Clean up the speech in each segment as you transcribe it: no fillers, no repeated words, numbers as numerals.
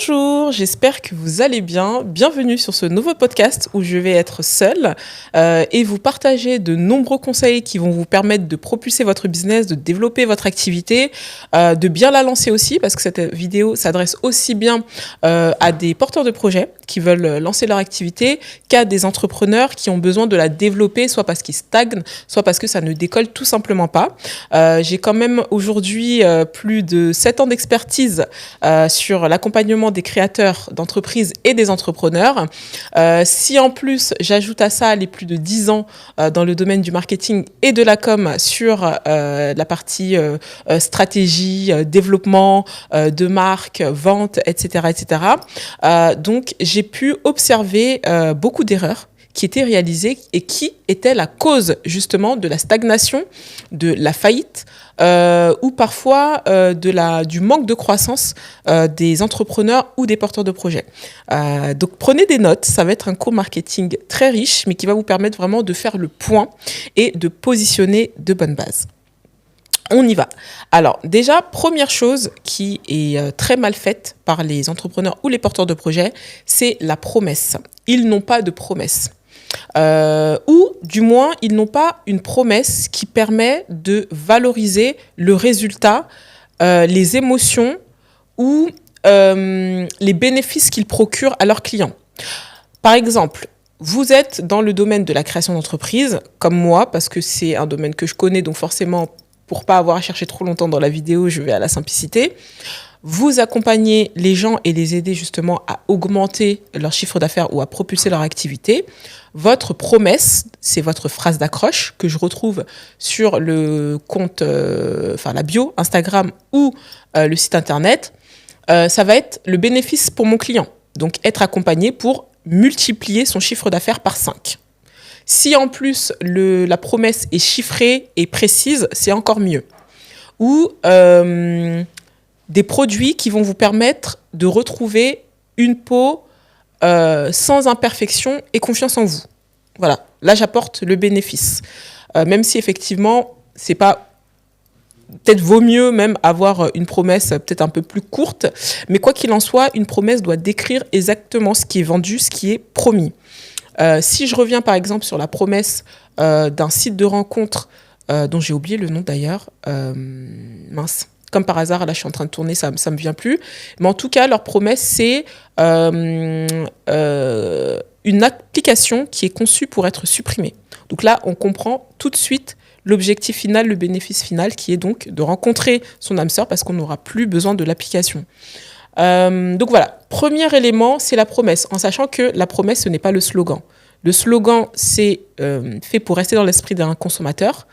Bonjour, j'espère que vous allez bien. Bienvenue sur ce nouveau podcast où je vais être seule et vous partager de nombreux conseils qui vont vous permettre de propulser votre business, de développer votre activité, de bien la lancer aussi parce que cette vidéo s'adresse aussi bien à des porteurs de projets qui veulent lancer leur activité qu'à des entrepreneurs qui ont besoin de la développer, soit parce qu'ils stagnent, soit parce que ça ne décolle tout simplement pas. J'ai quand même aujourd'hui plus de 7 ans d'expertise sur l'accompagnement des créateurs d'entreprises et des entrepreneurs. Si en plus j'ajoute à ça les plus de 10 ans dans le domaine du marketing et de la com sur la partie stratégie, développement de marque, vente, etc. Donc j'ai pu observer beaucoup d'erreurs qui étaient réalisées et qui étaient la cause justement de la stagnation, de la faillite ou parfois du manque de croissance des entrepreneurs ou des porteurs de projets. Donc prenez des notes, ça va être un cours marketing très riche mais qui va vous permettre vraiment de faire le point et de positionner de bonnes bases. On y va. Alors déjà, première chose qui est très mal faite par les entrepreneurs ou les porteurs de projets, c'est la promesse. Ils n'ont pas de promesse. Ou du moins, ils n'ont pas une promesse qui permet de valoriser le résultat, les émotions ou les bénéfices qu'ils procurent à leurs clients. Par exemple, vous êtes dans le domaine de la création d'entreprise, comme moi, parce que c'est un domaine que je connais, donc forcément, pour pas avoir à chercher trop longtemps dans la vidéo, je vais à la simplicité. Vous accompagnez les gens et les aider justement à augmenter leur chiffre d'affaires ou à propulser leur activité. Votre promesse, c'est votre phrase d'accroche que je retrouve sur le compte, la bio Instagram ou le site internet. Ça va être le bénéfice pour mon client. Donc être accompagné pour multiplier son chiffre d'affaires par 5. Si en plus la promesse est chiffrée et précise, c'est encore mieux. Ou des produits qui vont vous permettre de retrouver une peau sans imperfection et confiance en vous. Voilà, là j'apporte le bénéfice. Même si effectivement, c'est pas... Peut-être vaut mieux même avoir une promesse peut-être un peu plus courte. Mais quoi qu'il en soit, une promesse doit décrire exactement ce qui est vendu, ce qui est promis. Si je reviens par exemple sur la promesse d'un site de rencontre dont j'ai oublié le nom d'ailleurs, comme par hasard, là je suis en train de tourner, ça me vient plus. Mais en tout cas, leur promesse, c'est une application qui est conçue pour être supprimée. Donc là, on comprend tout de suite l'objectif final, le bénéfice final, qui est donc de rencontrer son âme sœur parce qu'on n'aura plus besoin de l'application. Donc voilà, premier élément, c'est la promesse, en sachant que la promesse, ce n'est pas le slogan. Le slogan, c'est fait pour rester dans l'esprit d'un consommateur.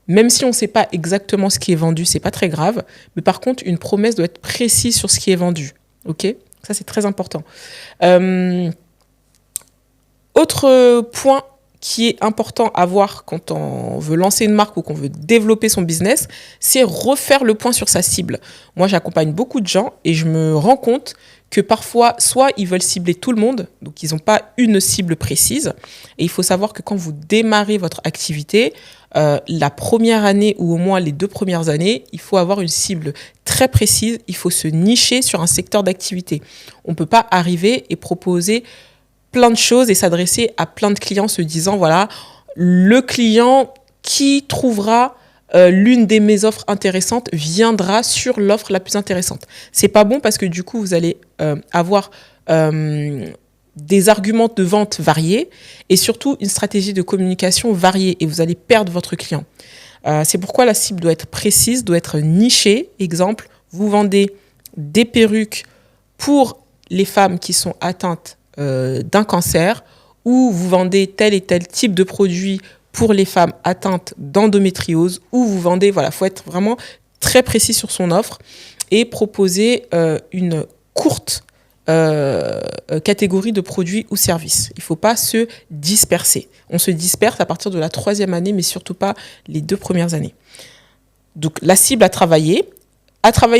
Même si on ne sait pas exactement ce qui est vendu, c'est pas très grave. Mais par contre, une promesse doit être précise sur ce qui est vendu. Ok ? Ça, c'est très important. Autre point qui est important à voir quand on veut lancer une marque ou qu'on veut développer son business, c'est refaire le point sur sa cible. Moi, j'accompagne beaucoup de gens et je me rends compte que parfois, soit ils veulent cibler tout le monde, donc ils n'ont pas une cible précise. Et il faut savoir que quand vous démarrez votre activité, la première année ou au moins les 2 premières années, il faut avoir une cible très précise. Il faut se nicher sur un secteur d'activité. On ne peut pas arriver et proposer plein de choses et s'adresser à plein de clients se disant, voilà, le client qui trouvera l'une de mes offres intéressantes viendra sur l'offre la plus intéressante. C'est pas bon parce que du coup, vous allez avoir des arguments de vente variés et surtout une stratégie de communication variée et vous allez perdre votre client. C'est pourquoi la cible doit être précise, doit être nichée. Exemple, vous vendez des perruques pour les femmes qui sont atteintes d'un cancer ou vous vendez tel et tel type de produit pour les femmes atteintes d'endométriose ou vous vendez, voilà, faut être vraiment très précis sur son offre et proposer une courte catégorie de produits ou services. Il ne faut pas se disperser. On se disperse à partir de la 3e année, mais surtout pas les 2 premières années. Donc la cible à travailler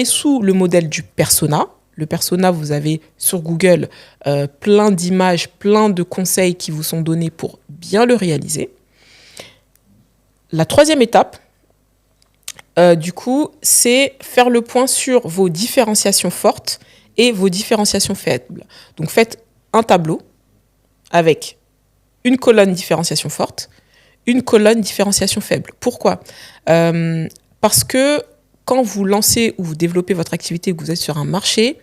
sous le modèle du persona. Le persona, vous avez sur Google plein d'images, plein de conseils qui vous sont donnés pour bien le réaliser. La 3e étape, du coup, c'est faire le point sur vos différenciations fortes et vos différenciations faibles. Donc faites un tableau avec une colonne différenciation forte, une colonne différenciation faible. Pourquoi ? Parce que quand vous lancez ou vous développez votre activité, que vous êtes sur un marché,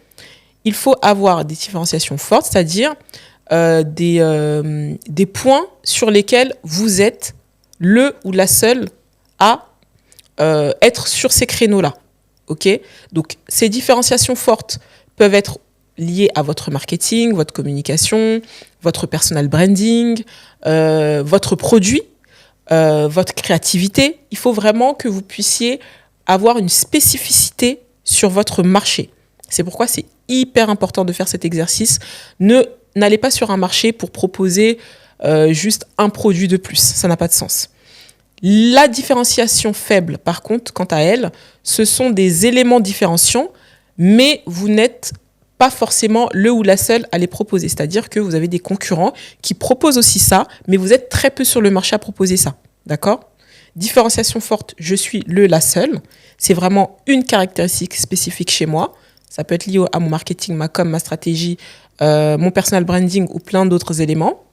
il faut avoir des différenciations fortes, c'est-à-dire des points sur lesquels vous êtes le ou la seule à être sur ces créneaux-là. Okay ? Donc, ces différenciations fortes peuvent être liées à votre marketing, votre communication, votre personal branding, votre produit, votre créativité. Il faut vraiment que vous puissiez avoir une spécificité sur votre marché. C'est pourquoi c'est hyper important de faire cet exercice. N'allez pas sur un marché pour proposer juste un produit de plus. Ça n'a pas de sens. La différenciation faible, par contre, quant à elle, ce sont des éléments différenciants, mais vous n'êtes pas forcément le ou la seule à les proposer. C'est-à-dire que vous avez des concurrents qui proposent aussi ça, mais vous êtes très peu sur le marché à proposer ça. D'accord ? Différenciation forte, je suis la seule. C'est vraiment une caractéristique spécifique chez moi. Ça peut être lié à mon marketing, ma com, ma stratégie, mon personal branding ou plein d'autres éléments.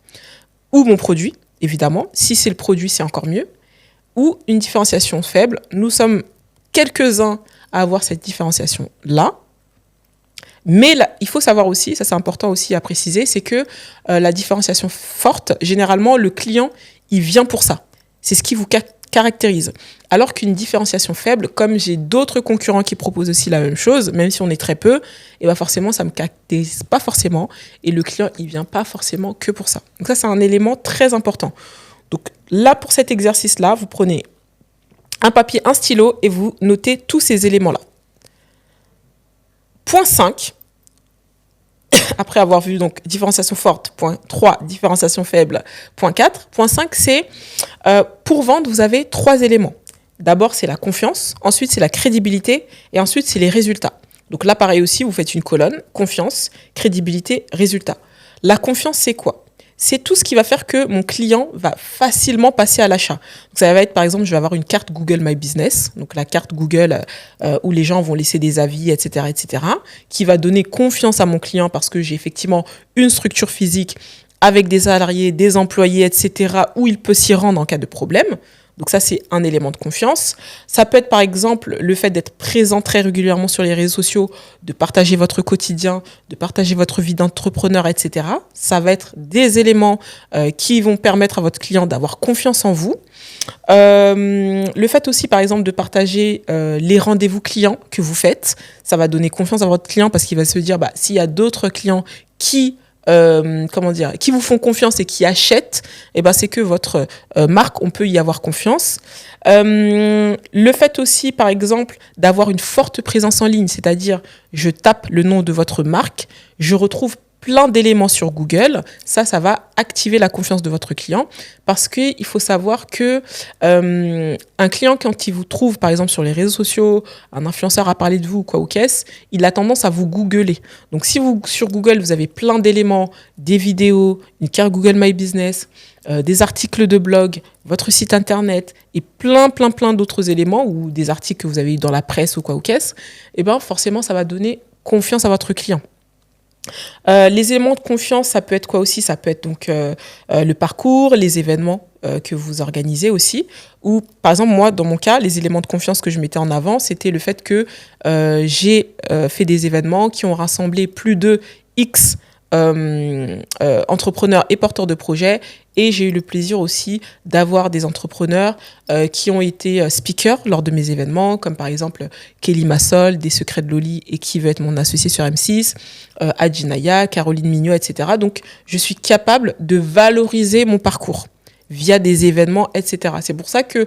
Ou mon produit, évidemment. Si c'est le produit, c'est encore mieux. Ou une différenciation faible. Nous sommes quelques-uns à avoir cette différenciation-là. Mais là, il faut savoir aussi, ça c'est important aussi à préciser, c'est que la différenciation forte, généralement, le client, il vient pour ça. C'est ce qui vous caractérise. Alors qu'une différenciation faible, comme j'ai d'autres concurrents qui proposent aussi la même chose, même si on est très peu, et ben forcément, ça ne me caractérise pas forcément. Et le client, il ne vient pas forcément que pour ça. Donc ça, c'est un élément très important. Donc là, pour cet exercice-là, vous prenez un papier, un stylo et vous notez tous ces éléments-là. Point 5, après avoir vu donc différenciation forte, point 3, différenciation faible, point 4. Point 5, c'est pour vendre, vous avez 3 éléments. D'abord, c'est la confiance, ensuite, c'est la crédibilité et ensuite, c'est les résultats. Donc là, pareil aussi, vous faites une colonne, confiance, crédibilité, résultats. La confiance, c'est quoi ? C'est tout ce qui va faire que mon client va facilement passer à l'achat. Donc ça va être, par exemple, je vais avoir une carte Google My Business, donc la carte Google où les gens vont laisser des avis, etc., qui va donner confiance à mon client parce que j'ai effectivement une structure physique avec des salariés, des employés, etc., où il peut s'y rendre en cas de problème. Donc ça, c'est un élément de confiance. Ça peut être, par exemple, le fait d'être présent très régulièrement sur les réseaux sociaux, de partager votre quotidien, de partager votre vie d'entrepreneur, etc. Ça va être des éléments qui vont permettre à votre client d'avoir confiance en vous. Le fait aussi, par exemple, de partager les rendez-vous clients que vous faites, ça va donner confiance à votre client parce qu'il va se dire, s'il y a d'autres clients qui vous font confiance et qui achètent, c'est que votre marque, on peut y avoir confiance. Le fait aussi, par exemple, d'avoir une forte présence en ligne, c'est-à-dire je tape le nom de votre marque, je retrouve plein d'éléments sur Google, ça va activer la confiance de votre client parce qu'il faut savoir que un client, quand il vous trouve, par exemple, sur les réseaux sociaux, un influenceur a parlé de vous, quoi ou qu'est-ce, il a tendance à vous googler. Donc, si sur Google, vous avez plein d'éléments, des vidéos, une carte Google My Business, des articles de blog, votre site internet et plein d'autres éléments ou des articles que vous avez eu dans la presse ou quoi ou qu'est-ce, forcément, ça va donner confiance à votre client. Les éléments de confiance, ça peut être quoi aussi ? Ça peut être donc le parcours, les événements que vous organisez aussi. Ou par exemple, moi, dans mon cas, les éléments de confiance que je mettais en avant, c'était le fait que j'ai fait des événements qui ont rassemblé plus de X entrepreneurs et porteurs de projets. Et j'ai eu le plaisir aussi d'avoir des entrepreneurs qui ont été speakers lors de mes événements, comme par exemple Kelly Massol, des Secrets de Loli, et qui veut être mon associé sur M6, Adjinaya, Caroline Mignot, etc. Donc, je suis capable de valoriser mon parcours via des événements, etc. C'est pour ça que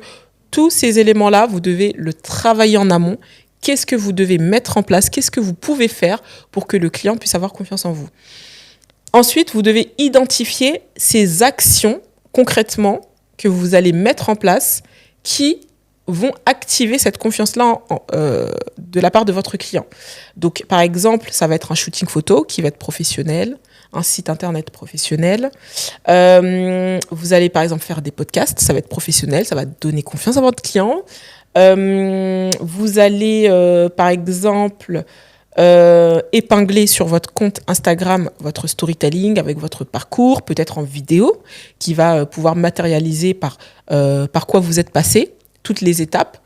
tous ces éléments-là, vous devez le travailler en amont. Qu'est-ce que vous devez mettre en place ? Qu'est-ce que vous pouvez faire pour que le client puisse avoir confiance en vous ? Ensuite, vous devez identifier ces actions concrètement que vous allez mettre en place qui vont activer cette confiance-là de la part de votre client. Donc, par exemple, ça va être un shooting photo qui va être professionnel, un site internet professionnel. Vous allez, par exemple, faire des podcasts, ça va être professionnel, ça va donner confiance à votre client. Vous allez, par exemple, épingler sur votre compte Instagram votre storytelling avec votre parcours, peut-être en vidéo, qui va pouvoir matérialiser par quoi vous êtes passé, toutes les étapes,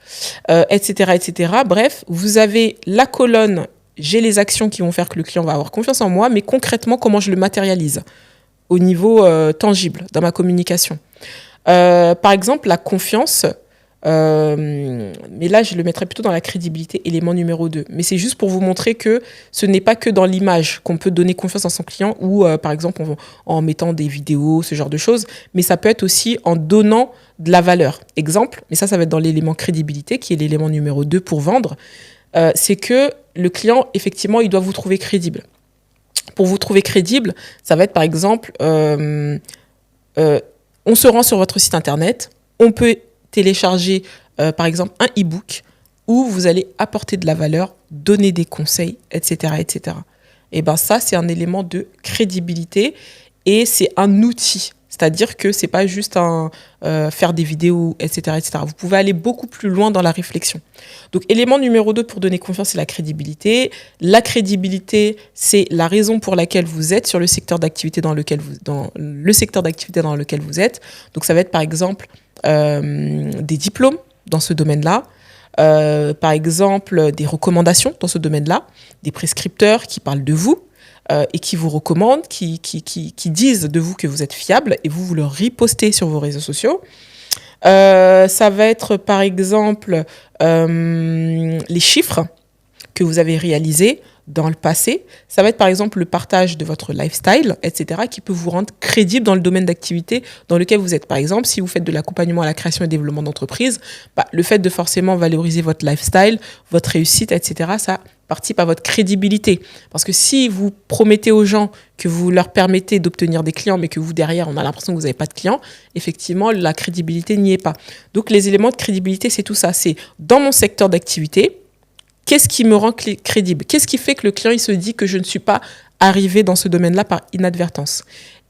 etc., etc. Bref, vous avez la colonne « J'ai les actions qui vont faire que le client va avoir confiance en moi », mais concrètement, comment je le matérialise au niveau tangible dans ma communication. Par exemple, la confiance, mais là, je le mettrais plutôt dans la crédibilité, élément numéro 2. Mais c'est juste pour vous montrer que ce n'est pas que dans l'image qu'on peut donner confiance à son client ou, par exemple, en mettant des vidéos, ce genre de choses. Mais ça peut être aussi en donnant de la valeur. Exemple, mais ça va être dans l'élément crédibilité, qui est l'élément numéro 2 pour vendre. C'est que le client, effectivement, il doit vous trouver crédible. Pour vous trouver crédible, ça va être, par exemple, on se rend sur votre site internet, on peut télécharger, par exemple, un e-book où vous allez apporter de la valeur, donner des conseils, etc., etc. Et bien ça, c'est un élément de crédibilité et c'est un outil. C'est-à-dire que c'est pas juste faire des vidéos, etc., etc. Vous pouvez aller beaucoup plus loin dans la réflexion. Donc, élément numéro 2 pour donner confiance, c'est la crédibilité. La crédibilité, c'est la raison pour laquelle vous êtes sur le secteur d'activité dans lequel vous êtes. Donc, ça va être par exemple des diplômes dans ce domaine-là. Par exemple, des recommandations dans ce domaine-là, des prescripteurs qui parlent de vous et qui vous recommandent, qui disent de vous que vous êtes fiable et vous le ripostez sur vos réseaux sociaux. Ça va être par exemple les chiffres que vous avez réalisés dans le passé. Ça va être par exemple le partage de votre lifestyle, etc., qui peut vous rendre crédible dans le domaine d'activité dans lequel vous êtes. Par exemple, si vous faites de l'accompagnement à la création et développement d'entreprise, le fait de forcément valoriser votre lifestyle, votre réussite, etc., ça participe à votre crédibilité. Parce que si vous promettez aux gens que vous leur permettez d'obtenir des clients, mais que vous, derrière, on a l'impression que vous n'avez pas de clients, effectivement, la crédibilité n'y est pas. Donc, les éléments de crédibilité, c'est tout ça. C'est dans mon secteur d'activité, qu'est-ce qui me rend crédible? Qu'est-ce qui fait que le client il se dit que je ne suis pas arrivé dans ce domaine-là par inadvertance?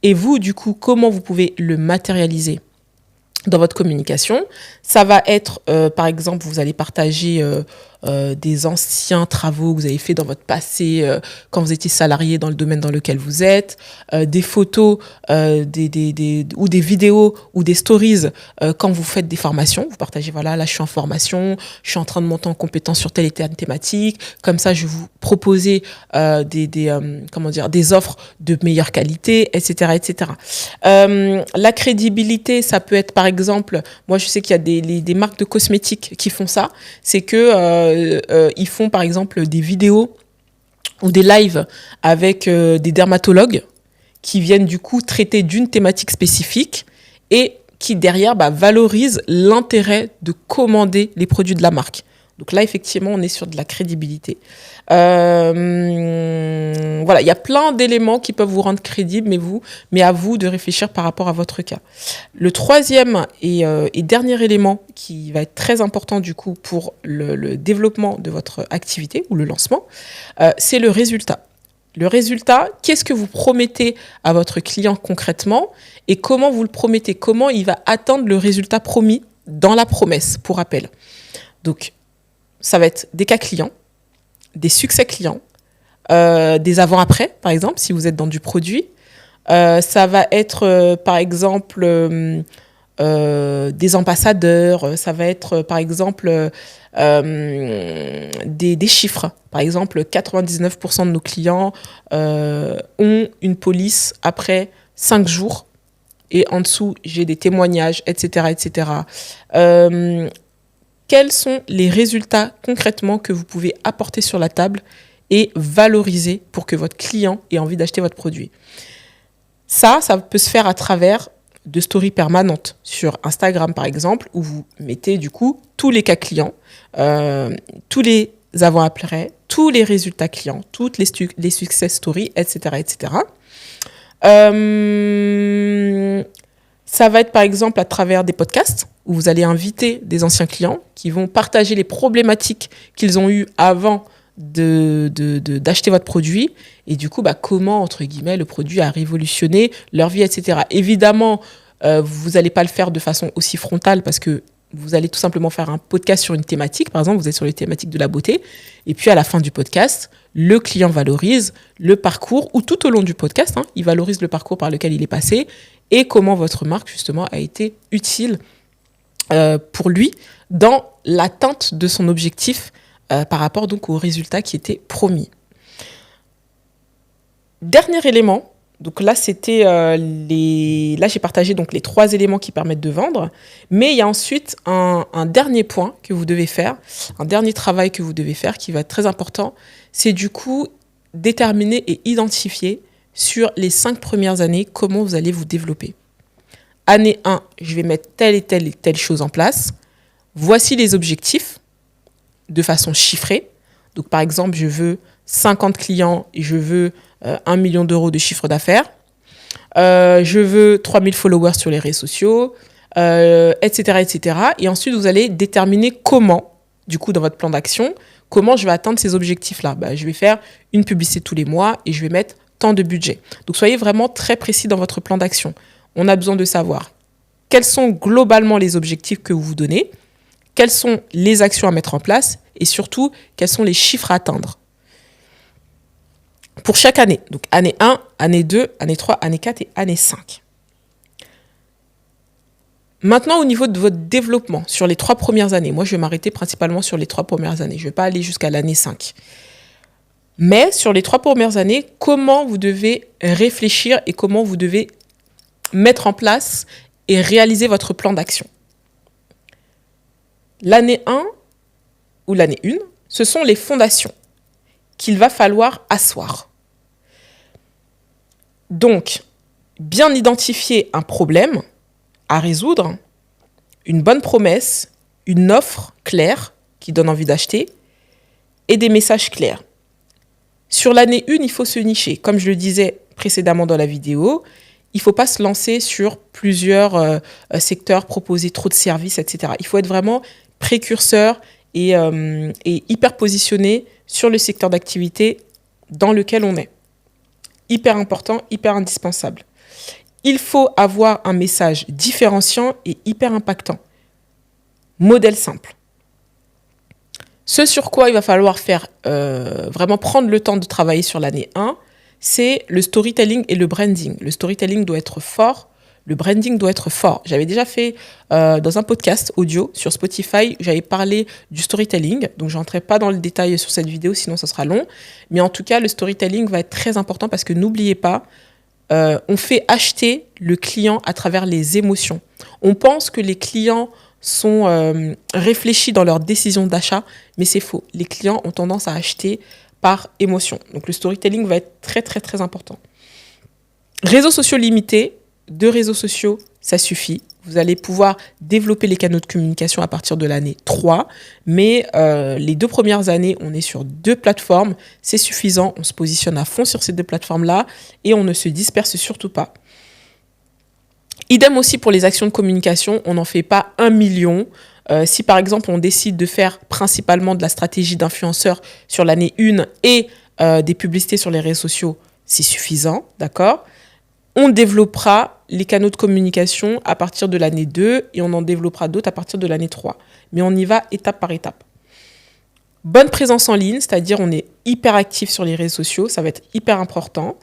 Et vous, du coup, comment vous pouvez le matérialiser dans votre communication? Ça va être, par exemple, vous allez partager des anciens travaux que vous avez fait dans votre passé quand vous étiez salarié dans le domaine dans lequel vous êtes, des photos ou des vidéos ou des stories quand vous faites des formations. Vous partagez, voilà, là je suis en formation, je suis en train de monter en compétence sur telle et telle thématique. Comme ça, je vais vous proposer des offres de meilleure qualité, etc., etc. La crédibilité, ça peut être, par exemple, moi je sais qu'il y a des marques de cosmétiques qui font ça. C'est que ils font par exemple des vidéos ou des lives avec des dermatologues qui viennent du coup traiter d'une thématique spécifique et qui derrière valorisent l'intérêt de commander les produits de la marque. Donc là, effectivement, on est sur de la crédibilité. Voilà, il y a plein d'éléments qui peuvent vous rendre crédible, mais à vous de réfléchir par rapport à votre cas. Le troisième et dernier élément qui va être très important du coup pour le développement de votre activité ou le lancement, c'est le résultat. Le résultat, qu'est-ce que vous promettez à votre client concrètement et comment vous le promettez? Comment il va atteindre le résultat promis dans la promesse, pour rappel. Donc, ça va être des cas clients, des succès clients, des avant-après, par exemple, si vous êtes dans du produit. Ça va être, par exemple, des ambassadeurs. Ça va être, par exemple, des chiffres. Par exemple, 99% de nos clients ont une police après 5 jours. Et en dessous, j'ai des témoignages, etc., etc. Quels sont les résultats concrètement que vous pouvez apporter sur la table et valoriser pour que votre client ait envie d'acheter votre produit? Ça peut se faire à travers de stories permanentes sur Instagram, par exemple, où vous mettez du coup tous les cas clients, tous les avant-après, tous les résultats clients, toutes les success stories, etc., etc. Ça va être par exemple à travers des podcasts où vous allez inviter des anciens clients qui vont partager les problématiques qu'ils ont eues avant d'acheter votre produit et du coup comment entre guillemets le produit a révolutionné leur vie, etc. Évidemment, vous n'allez pas le faire de façon aussi frontale parce que vous allez tout simplement faire un podcast sur une thématique. Par exemple, vous êtes sur les thématiques de la beauté. Et puis, à la fin du podcast, le client valorise le parcours, ou tout au long du podcast, il valorise le parcours par lequel il est passé et comment votre marque, justement, a été utile pour lui dans l'atteinte de son objectif par rapport donc aux résultats qui étaient promis. Dernier élément, donc là c'était là j'ai partagé donc les 3 éléments qui permettent de vendre, mais il y a ensuite un dernier point que vous devez faire, un dernier travail que vous devez faire qui va être très important, c'est du coup déterminer et identifier sur les 5 premières années comment vous allez vous développer. Année 1, je vais mettre telle et telle chose en place. Voici les objectifs de façon chiffrée. Donc, par exemple, je veux 50 clients et je veux 1 million d'euros de chiffre d'affaires. Je veux 3000 followers sur les réseaux sociaux, etc., etc. Et ensuite, vous allez déterminer comment, du coup, dans votre plan d'action, comment je vais atteindre ces objectifs-là. Je vais faire une publicité tous les mois et je vais mettre tant de budget. Donc, soyez vraiment très précis dans votre plan d'action. On a besoin de savoir quels sont globalement les objectifs que vous vous donnez, quelles sont les actions à mettre en place et surtout, quels sont les chiffres à atteindre pour chaque année. Donc, année 1, année 2, année 3, année 4 et année 5. Maintenant, au niveau de votre développement sur les 3 premières années, moi, je vais m'arrêter principalement sur les 3 premières années. Je ne vais pas aller jusqu'à l'année 5. Mais sur les 3 premières années, comment vous devez réfléchir et comment vous devez mettre en place et réaliser votre plan d'action. L'année 1 ou l'année 1, ce sont les fondations qu'il va falloir asseoir. Donc, bien identifier un problème à résoudre, une bonne promesse, une offre claire qui donne envie d'acheter et des messages clairs. Sur l'année 1, il faut se nicher. Comme je le disais précédemment dans la vidéo, il ne faut pas se lancer sur plusieurs secteurs, proposer trop de services, etc. Il faut être vraiment précurseur et hyper positionné sur le secteur d'activité dans lequel on est. Hyper important, hyper indispensable. Il faut avoir un message différenciant et hyper impactant. Modèle simple. Ce sur quoi il va falloir faire vraiment prendre le temps de travailler sur l'année 1, c'est le storytelling et le branding. Le storytelling doit être fort, le branding doit être fort. J'avais déjà fait dans un podcast audio sur Spotify, j'avais parlé du storytelling, donc je n'entrerai pas dans le détail sur cette vidéo, sinon ça sera long. Mais en tout cas, le storytelling va être très important parce que n'oubliez pas, on fait acheter le client à travers les émotions. On pense que les clients sont réfléchis dans leur décision d'achat, mais c'est faux. Les clients ont tendance à acheter par émotion. Donc le storytelling va être très très très important. Réseaux sociaux limités, 2 réseaux sociaux, ça suffit. Vous allez pouvoir développer les canaux de communication à partir de l'année 3, mais les 2 premières années, on est sur 2 plateformes, c'est suffisant, on se positionne à fond sur ces 2 plateformes-là et on ne se disperse surtout pas. Idem aussi pour les actions de communication, on n'en fait pas 1 million. Si par exemple on décide de faire principalement de la stratégie d'influenceur sur l'année 1 et des publicités sur les réseaux sociaux, c'est suffisant, d'accord ? On développera les canaux de communication à partir de l'année 2 et on en développera d'autres à partir de l'année 3. Mais on y va étape par étape. Bonne présence en ligne, c'est-à-dire on est hyper actif sur les réseaux sociaux, ça va être hyper important.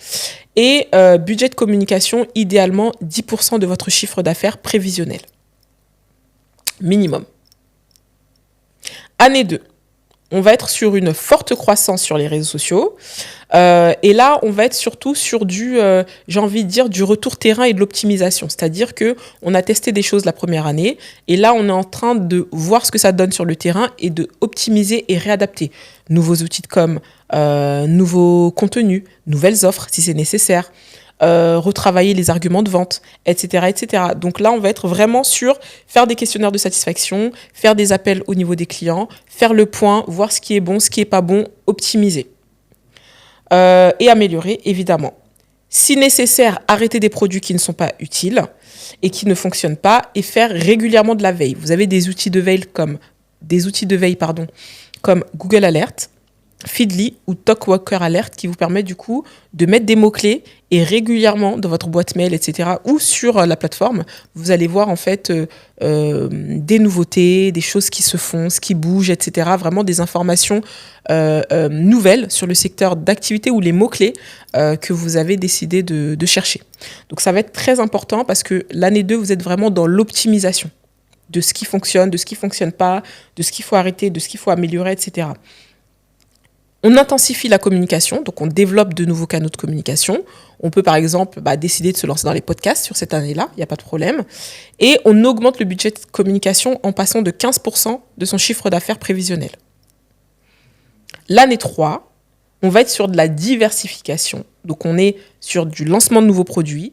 Et budget de communication, idéalement 10% de votre chiffre d'affaires prévisionnel. Minimum. Année 2, on va être sur une forte croissance sur les réseaux sociaux. Et là, on va être surtout sur j'ai envie de dire, du retour terrain et de l'optimisation. C'est-à-dire qu'on a testé des choses la première année. Et là, on est en train de voir ce que ça donne sur le terrain et de optimiser et réadapter. Nouveaux outils de com, nouveaux contenus, nouvelles offres si c'est nécessaire. Retravailler les arguments de vente, etc., etc. Donc là, on va être vraiment sur faire des questionnaires de satisfaction, faire des appels au niveau des clients, faire le point, voir ce qui est bon, ce qui n'est pas bon, optimiser. Et améliorer, évidemment. Si nécessaire, arrêter des produits qui ne sont pas utiles et qui ne fonctionnent pas et faire régulièrement de la veille. Vous avez des outils de veille comme Google Alert, Feedly ou Talkwalker Alert qui vous permet du coup de mettre des mots-clés et régulièrement dans votre boîte mail, etc. ou sur la plateforme, vous allez voir en fait des nouveautés, des choses qui se font, ce qui bouge, etc. Vraiment des informations nouvelles sur le secteur d'activité ou les mots-clés que vous avez décidé de chercher. Donc ça va être très important parce que l'année 2, vous êtes vraiment dans l'optimisation de ce qui fonctionne, de ce qui ne fonctionne pas, de ce qu'il faut arrêter, de ce qu'il faut améliorer, etc. On intensifie la communication, donc on développe de nouveaux canaux de communication. On peut par exemple décider de se lancer dans les podcasts sur cette année-là, il n'y a pas de problème. Et on augmente le budget de communication en passant de 15% de son chiffre d'affaires prévisionnel. L'année 3, on va être sur de la diversification. Donc on est sur du lancement de nouveaux produits.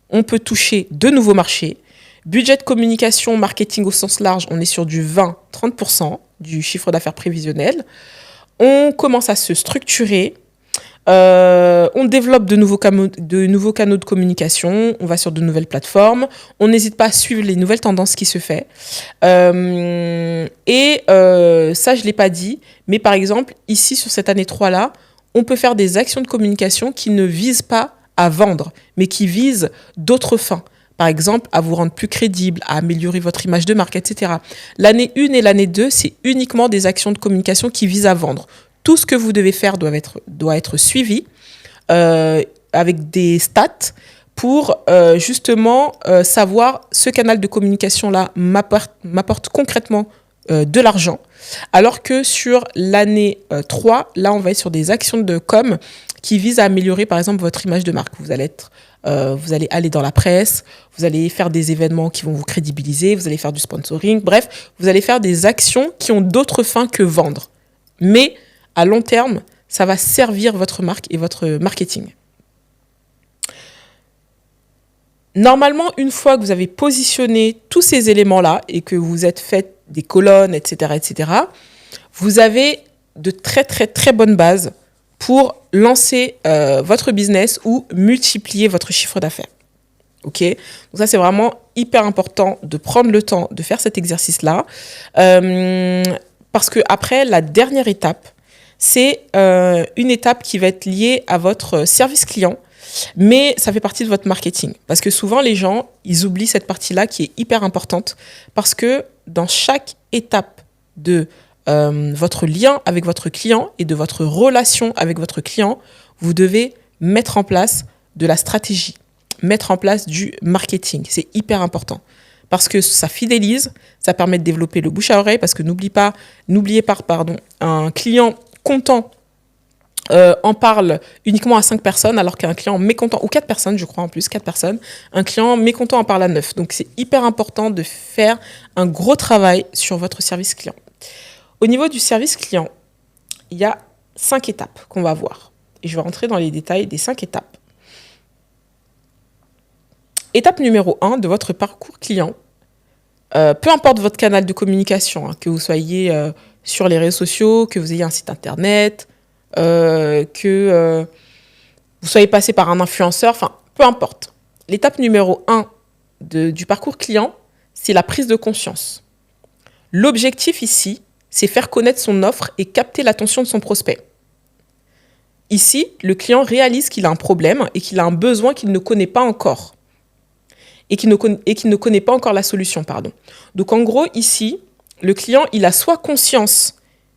On peut toucher de nouveaux marchés. Budget de communication, marketing au sens large, on est sur du 20-30% du chiffre d'affaires prévisionnel. On commence à se structurer, on développe de nouveaux canaux de communication, on va sur de nouvelles plateformes, on n'hésite pas à suivre les nouvelles tendances qui se font. Ça, je ne l'ai pas dit, mais par exemple, ici, sur cette année 3-là, on peut faire des actions de communication qui ne visent pas à vendre, mais qui visent d'autres fins. Par exemple, à vous rendre plus crédible, à améliorer votre image de marque, etc. L'année 1 et l'année 2, c'est uniquement des actions de communication qui visent à vendre. Tout ce que vous devez faire doit être suivi avec des stats pour justement savoir ce canal de communication-là m'apporte concrètement de l'argent. Alors que sur l'année 3, là, on va être sur des actions de com qui visent à améliorer, par exemple, votre image de marque. Vous allez aller dans la presse, vous allez faire des événements qui vont vous crédibiliser, vous allez faire du sponsoring, bref, vous allez faire des actions qui ont d'autres fins que vendre. Mais à long terme, ça va servir votre marque et votre marketing. Normalement, une fois que vous avez positionné tous ces éléments-là et que vous êtes fait des colonnes, etc., vous avez de très, très, très bonnes bases pour lancer votre business ou multiplier votre chiffre d'affaires. Ok ? Donc ça, c'est vraiment hyper important de prendre le temps de faire cet exercice-là. Parce que après, la dernière étape, c'est une étape qui va être liée à votre service client, mais ça fait partie de votre marketing. Parce que souvent, les gens, ils oublient cette partie-là qui est hyper importante parce que dans chaque étape de votre lien avec votre client et de votre relation avec votre client, vous devez mettre en place de la stratégie, mettre en place du marketing. C'est hyper important parce que ça fidélise, ça permet de développer le bouche à oreille parce que n'oubliez pas, un client content en parle uniquement à 5 personnes alors qu'un client mécontent, ou 4 personnes je crois en plus, 4 personnes, un client mécontent en parle à 9. Donc c'est hyper important de faire un gros travail sur votre service client. Au niveau du service client, il y a 5 étapes qu'on va voir. Et je vais rentrer dans les détails des 5 étapes. Étape numéro 1 de votre parcours client. Peu importe votre canal de communication, que vous soyez sur les réseaux sociaux, que vous ayez un site internet, que vous soyez passé par un influenceur, enfin, peu importe. L'étape numéro 1 du parcours client, c'est la prise de conscience. L'objectif ici, c'est faire connaître son offre et capter l'attention de son prospect. Ici, le client réalise qu'il a un problème et qu'il a un besoin qu'il ne connaît pas encore. Et qu'il ne connaît pas encore la solution, pardon. Donc en gros, ici, le client, il a soit conscience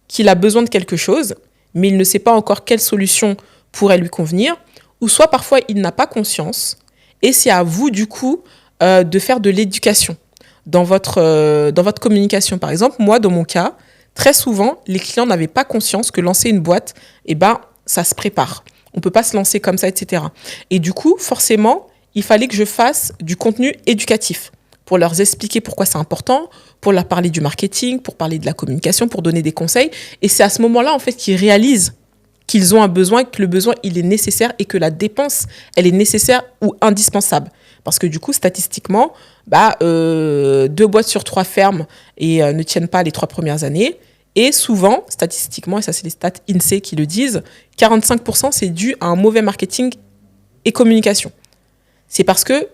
qu'il a besoin de quelque chose, mais il ne sait pas encore quelle solution pourrait lui convenir, ou soit parfois il n'a pas conscience, et c'est à vous du coup de faire de l'éducation dans votre communication. Par exemple, moi, dans mon cas, très souvent, les clients n'avaient pas conscience que lancer une boîte, ça se prépare. On ne peut pas se lancer comme ça, etc. Et du coup, forcément, il fallait que je fasse du contenu éducatif pour leur expliquer pourquoi c'est important, pour leur parler du marketing, pour parler de la communication, pour donner des conseils. Et c'est à ce moment-là, en fait, qu'ils réalisent qu'ils ont un besoin, que le besoin, il est nécessaire et que la dépense, elle est nécessaire ou indispensable. Parce que du coup, statistiquement, 2 boîtes sur 3 ferment et ne tiennent pas les 3 premières années. Et souvent, statistiquement, et ça c'est les stats INSEE qui le disent, 45% c'est dû à un mauvais marketing et communication. C'est parce que,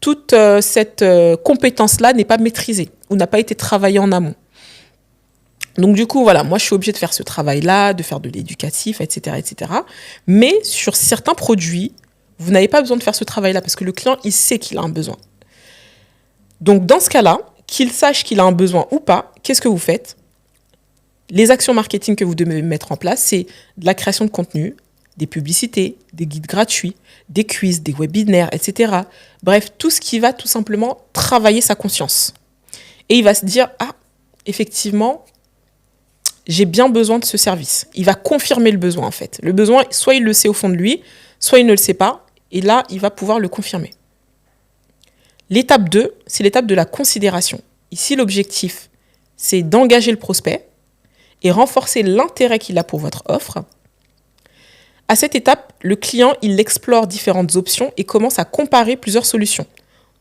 toute cette compétence-là n'est pas maîtrisée ou n'a pas été travaillée en amont. Donc du coup, voilà, moi je suis obligée de faire ce travail-là, de faire de l'éducatif, etc., etc. Mais sur certains produits, vous n'avez pas besoin de faire ce travail-là parce que le client, il sait qu'il a un besoin. Donc dans ce cas-là, qu'il sache qu'il a un besoin ou pas, qu'est-ce que vous faites ? Les actions marketing que vous devez mettre en place, c'est de la création de contenu, des publicités, des guides gratuits, des quiz, des webinaires, etc. Bref, tout ce qui va tout simplement travailler sa conscience. Et il va se dire, ah, effectivement, j'ai bien besoin de ce service. Il va confirmer le besoin, en fait. Le besoin, soit il le sait au fond de lui, soit il ne le sait pas. Et là, il va pouvoir le confirmer. L'étape 2, c'est l'étape de la considération. Ici, l'objectif, c'est d'engager le prospect et renforcer l'intérêt qu'il a pour votre offre. À cette étape, le client, il explore différentes options et commence à comparer plusieurs solutions.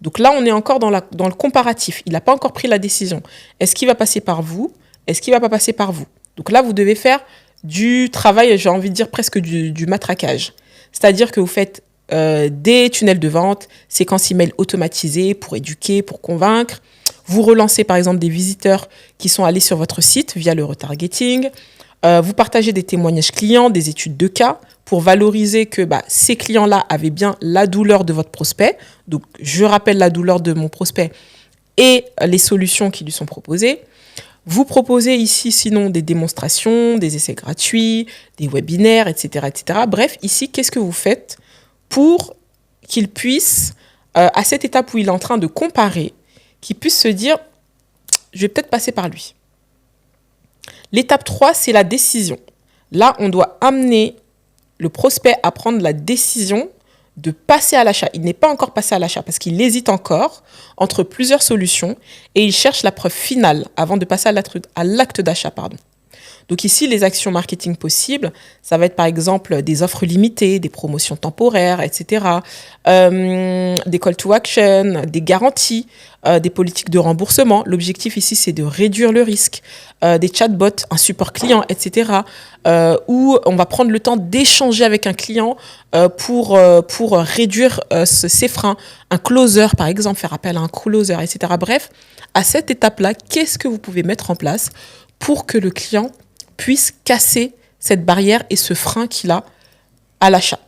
Donc là, on est encore dans le comparatif. Il n'a pas encore pris la décision. Est-ce qu'il va passer par vous ? Est-ce qu'il ne va pas passer par vous ? Donc là, vous devez faire du travail, j'ai envie de dire presque du matraquage. C'est-à-dire que vous faites des tunnels de vente, séquences email automatisées pour éduquer, pour convaincre. Vous relancez par exemple des visiteurs qui sont allés sur votre site via le retargeting. Vous partagez des témoignages clients, des études de cas pour valoriser que ces clients-là avaient bien la douleur de votre prospect. Donc, je rappelle la douleur de mon prospect et les solutions qui lui sont proposées. Vous proposez ici, sinon, des démonstrations, des essais gratuits, des webinaires, etc., etc. Bref, ici, qu'est-ce que vous faites pour qu'il puisse, à cette étape où il est en train de comparer, qu'il puisse se dire, je vais peut-être passer par lui. L'étape 3, c'est la décision. Là, on doit amener le prospect à prendre la décision de passer à l'achat. Il n'est pas encore passé à l'achat parce qu'il hésite encore entre plusieurs solutions et il cherche la preuve finale avant de passer à l'acte d'achat. Donc ici, les actions marketing possibles, ça va être par exemple des offres limitées, des promotions temporaires, etc., des call to action, des garanties, des politiques de remboursement. L'objectif ici, c'est de réduire le risque, des chatbots, un support client, etc., où on va prendre le temps d'échanger avec un client pour réduire ses freins. Un closer, par exemple, faire appel à un closer, etc. Bref, à cette étape-là, qu'est-ce que vous pouvez mettre en place pour que le client puisse casser cette barrière et ce frein qu'il a à l'achat.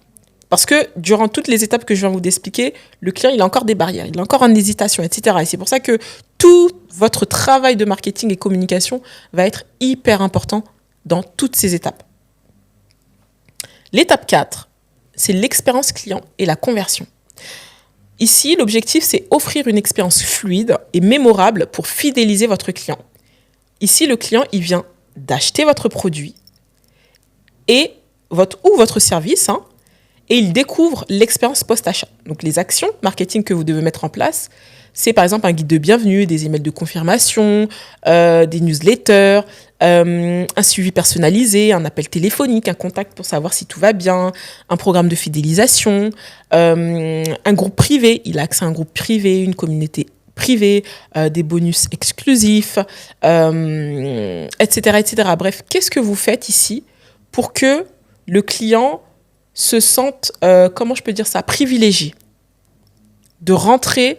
Parce que durant toutes les étapes que je viens vous d'expliquer, le client, il a encore des barrières, il a encore en hésitation, etc. Et c'est pour ça que tout votre travail de marketing et communication va être hyper important dans toutes ces étapes. L'étape 4, c'est l'expérience client et la conversion. Ici, l'objectif, c'est offrir une expérience fluide et mémorable pour fidéliser votre client. Ici, le client, il vient d'acheter votre produit et votre service, et il découvre l'expérience post-achat. Donc, les actions marketing que vous devez mettre en place, c'est par exemple un guide de bienvenue, des emails de confirmation, des newsletters, un suivi personnalisé, un appel téléphonique, un contact pour savoir si tout va bien, un programme de fidélisation, un groupe privé. Il a accès à un groupe privé, une communauté privée, des bonus exclusifs, etc., etc. Bref, qu'est-ce que vous faites ici pour que le client se sente, privilégié de rentrer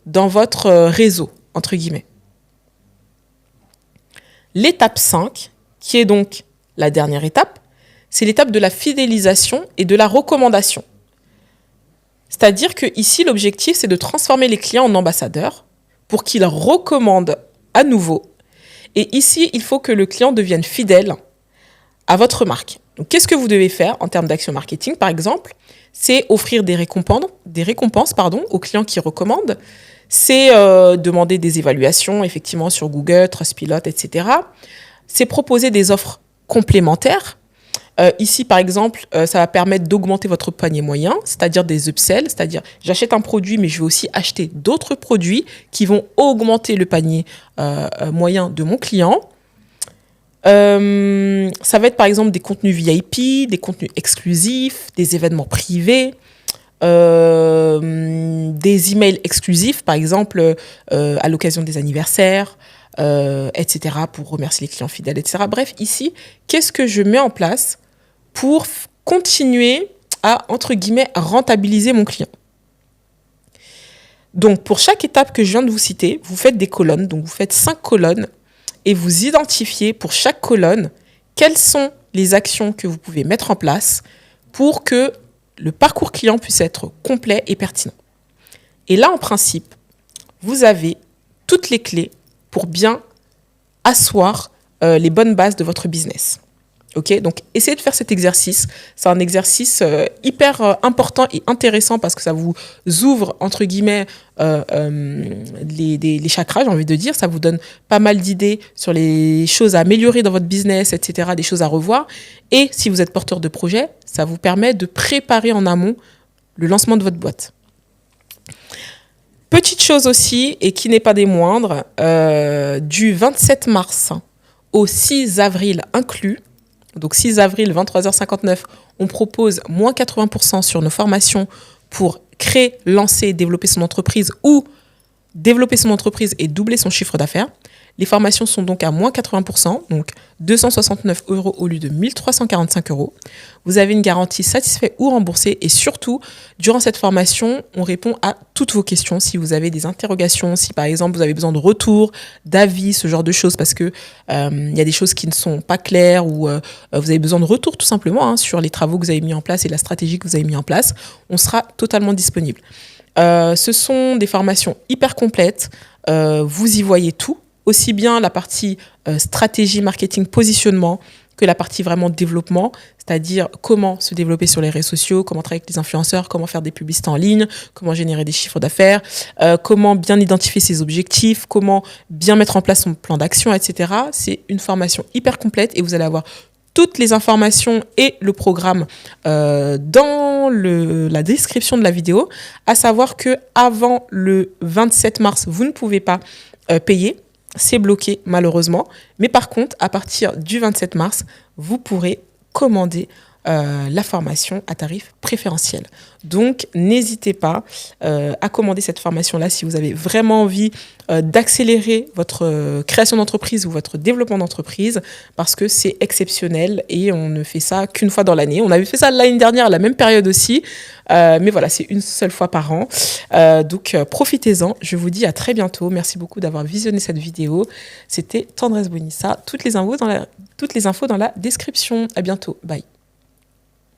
dans votre réseau, entre guillemets. L'étape 5, qui est donc la dernière étape, c'est l'étape de la fidélisation et de la recommandation. C'est-à-dire que ici, l'objectif, c'est de transformer les clients en ambassadeurs pour qu'ils recommandent à nouveau. Et ici, il faut que le client devienne fidèle à votre marque. Donc, qu'est-ce que vous devez faire en termes d'action marketing, par exemple ? C'est offrir des récompenses aux clients qui recommandent. C'est demander des évaluations, effectivement, sur Google, Trustpilot, etc. C'est proposer des offres complémentaires. Ici, par exemple, ça va permettre d'augmenter votre panier moyen, c'est-à-dire des upsells, c'est-à-dire j'achète un produit, mais je vais aussi acheter d'autres produits qui vont augmenter le panier moyen de mon client. Ça va être par exemple des contenus VIP, des contenus exclusifs, des événements privés, des emails exclusifs, par exemple à l'occasion des anniversaires, etc., pour remercier les clients fidèles, etc. Bref, ici, qu'est-ce que je mets en place pour continuer à, entre guillemets, rentabiliser mon client ? Donc, pour chaque étape que je viens de vous citer, vous faites des colonnes. Donc, vous faites 5 colonnes. et vous identifiez pour chaque colonne quelles sont les actions que vous pouvez mettre en place pour que le parcours client puisse être complet et pertinent. Et là, en principe, vous avez toutes les clés pour bien asseoir les bonnes bases de votre business. Ok, donc essayez de faire cet exercice. C'est un exercice hyper important et intéressant parce que ça vous ouvre, entre guillemets, les chakras, j'ai envie de dire. Ça vous donne pas mal d'idées sur les choses à améliorer dans votre business, etc., des choses à revoir. Et si vous êtes porteur de projet, ça vous permet de préparer en amont le lancement de votre boîte. Petite chose aussi, et qui n'est pas des moindres, du 27 mars au 6 avril inclus, donc 6 avril, 23h59, on propose moins 80% sur nos formations pour créer, lancer, développer son entreprise ou développer son entreprise et doubler son chiffre d'affaires. Les formations sont donc à moins 80%, donc 269 € au lieu de 1345 €. Vous avez une garantie satisfait ou remboursée et surtout, durant cette formation, on répond à toutes vos questions. Si vous avez des interrogations, si par exemple vous avez besoin de retours, d'avis, ce genre de choses, parce que y a des choses qui ne sont pas claires ou vous avez besoin de retours tout simplement sur les travaux que vous avez mis en place et la stratégie que vous avez mis en place, on sera totalement disponible. Ce sont des formations hyper complètes, vous y voyez tout. Aussi bien la partie stratégie, marketing, positionnement que la partie vraiment développement, c'est-à-dire comment se développer sur les réseaux sociaux, comment travailler avec les influenceurs, comment faire des publicités en ligne, comment générer des chiffres d'affaires, comment bien identifier ses objectifs, comment bien mettre en place son plan d'action, etc. C'est une formation hyper complète et vous allez avoir toutes les informations et le programme dans la description de la vidéo, à savoir que avant le 27 mars, vous ne pouvez pas payer. C'est bloqué malheureusement. Mais par contre, à partir du 27 mars, vous pourrez commander la formation à tarif préférentiel. Donc, n'hésitez pas à commander cette formation-là si vous avez vraiment envie d'accélérer votre création d'entreprise ou votre développement d'entreprise parce que c'est exceptionnel et on ne fait ça qu'une fois dans l'année. On avait fait ça l'année dernière à la même période aussi, mais voilà, c'est une seule fois par an. Donc, profitez-en. Je vous dis à très bientôt. Merci beaucoup d'avoir visionné cette vidéo. C'était Tendresse Bonissa. Toutes les infos dans la description. À bientôt. Bye.